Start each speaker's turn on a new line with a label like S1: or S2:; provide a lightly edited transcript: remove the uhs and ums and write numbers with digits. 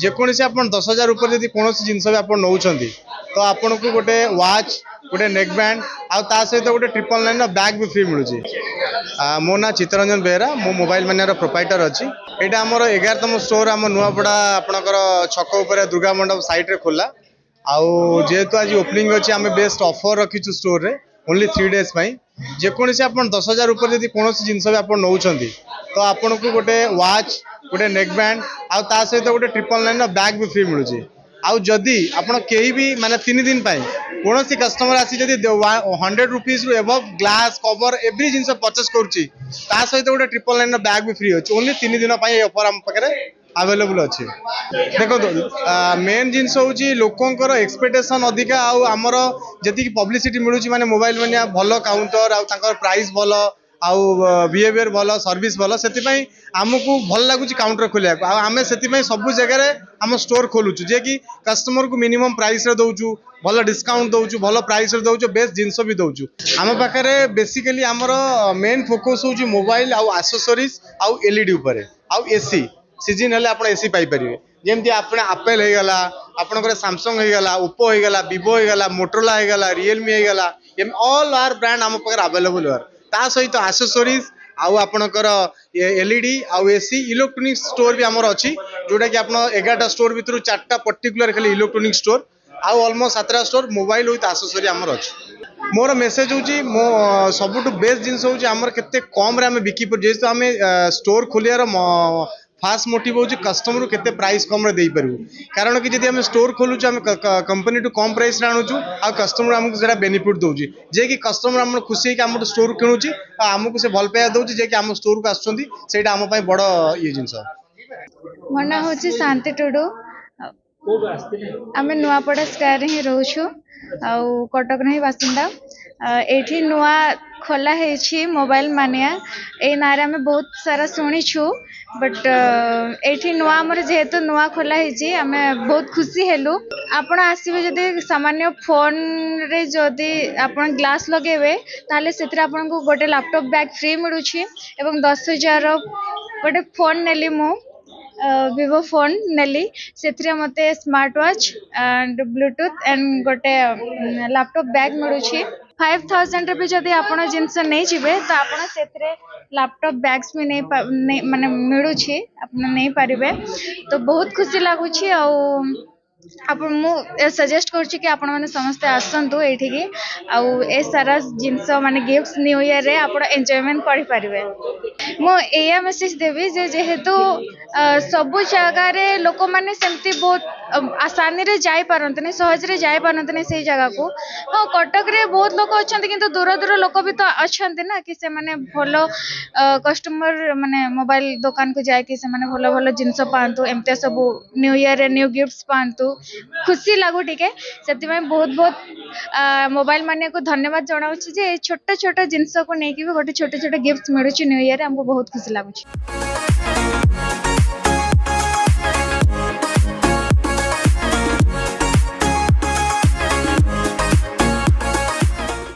S1: जेकोसी आप 10,000 ऊपर जब कौन जिनस भी आप नौ तो आपन को गोटे वाच गोटे नेक बैंड आ सहित गोटे 999 बैग भी फ्री मिलूँ। मो ना चित्तरंजन बेहरा मो मोबाइल मानिया प्रोप्राइटर अच्छी यहाँ आम 11तम स्टोर आम नुआपड़ा आपणकर छक उपर दुर्गा मंडप साइड रे खोला आउ जेहेतु आज ओपनिंग अच्छी आम बेस्ट ऑफर रखीचु स्टोर रे ओनली 3 डेज जेकोसी आप 10,000 ऊपर जब कौन जिनस भी आप नौ तो आपन को गोटे वाच गोटे नेक बैंड आ सहित गोटे 999 बैग भी फ्री मिलूँ। आउ जदि आपण कहीं भी माने 3 दिन कौन सी कस्टमर आसी जदि 100 रुपीज रु एबव ग्लास कवर एवरी जिनस परचेस करुच्ची सहित गोटे 999 बैग भी फ्री अच्छे ओनली 3 दिन ऑफर आम पाखे अवेलेबल अच्छे। देखो मेन जिनस हूँ लोकंर एक्सपेक्टेशन अधिका आमर जी पब्लिसिटी मिलूँ माने मोबाइल मानिया भल काउंटर आउ प्राइस भल आउ बिहेवियर भल सर्विस भल से आमको भल लगुच काउंटर खोलिया आम से सब जगह आम स्टोर खोलुचु जे कि कस्टमर को मिनिमम प्राइस रे दउचु भल डिस्काउंट दउचु भल प्राइस रे दउचु बेस्ट जिनस भी दउचु। आम पाखे बेसिकली आमर मेन फोकस हूँ मोबाइल आउ एक्सेसरीज आउ एलईडी ऊपर आउ एसी सीजन हेले आप एसी पाइपर जमी आप आपेल होगला आपंकर सैमसंग होगला ओप्पो होगला विवो होगला मोटरोला होगला रियलमी होगला ऑल आर ब्रांड आम पाखे अवेलेबल हुआ ता सहित एक्सेसरीज आउ आपणकर एलईडी आउ एसी इलेक्ट्रोनिक स्टोर भी आमर अच्छी जोटा कि आप 11टा स्टोर भितर 4टा पर्टिकुलर खाली इलेक्ट्रोनिक स्टोर आउ ऑलमोस्ट 7टा स्टोर मोबाइल विथ एक्सेसरी आमर अच्छी। मोर मेसेज हूँ मो सबुठ बेस्ट जिनस हूँ आमर केते कम रे आम बिकी पर जेहेतु आम स्टोर खोलियार फास्ट मोटिव हूँ कस्टमर को केते प्राइस कम रे दे पारू कारण कि जब आम स्टोर खोलुचु आम कंपनी टू कम प्राइस रे आणुचु आ कस्टमर आमको सेटा बेनिफिट दउची जे कि कस्टमर आम खुशी है कि आम स्टोर किणुची आमको से भल पाइबा दउची जे कि आम स्टोर को आसुचंदी सेटा आम पई बड़ ये जिनस।
S2: मो ना हूँ शांति टुडू आम नुआपड़ा स्क्वायर ही रोचु आउ कटक नहीं बासिंदा एठी नुआ खोला है मोबाइल मानिया ए नारे आम बहुत सारा शुणीचु बट एठी नुआ आमर जेहेतु नुआ खोला है आम बहुत खुशी हेलु आपण आसबे जदि सामान्य फोन रे जदि आपण ग्लास लगेबे ताले सेतिर आपण को गोटे लैपटॉप बैग फ्री मिलुछि एवं 10,000 गोटे फोन नेली मु विवो फोन नेली से मते smart watch and Bluetooth and गोटे लैपटॉप बैग मिलुछि 5,000 भी जदि आपण जिनस नहीं जिबे तो आपण सेतरे लैपटॉप बैग्स भी नहीं माने मिलुछि आपण नहीं पारिबे तो बहुत खुशी लागुछि आ आपण मु सजेस्ट करछि कि आपण माने समस्त आसंतु एठिकी आउ ए सारा जिंस माने गिफ्ट्स न्यू ईयर रे आपण एन्जॉयमेंट करि परिबे। मु एया मेसेज देबी जे जेहेतु सब जगह रे लोक माने सेमती बहुत आसानी रे जाई पारंतनी सहज रे जाई पारंतनी से जगह को हां कटक रे बहुत लोक अछंती किंतु दूर दूर लोक भी तो अछंती ना कि से माने भलो कस्टमर माने मोबाइल दुकान को जाय कि से माने भलो भलो जिंस पांतु एमते सब न्यू ईयर रे न्यू गिफ्ट्स पांतु खुशी लागू टिके सेति में बहुत बहुत मोबाइल मानिया को धन्यवाद जणाउछि जे छोटा छोटा जिंस को नेकी भी गोटे छोटे छोटे गिफ्ट्स मिलुछि न्यू ईयर हमको बहुत खुशी लागुछि।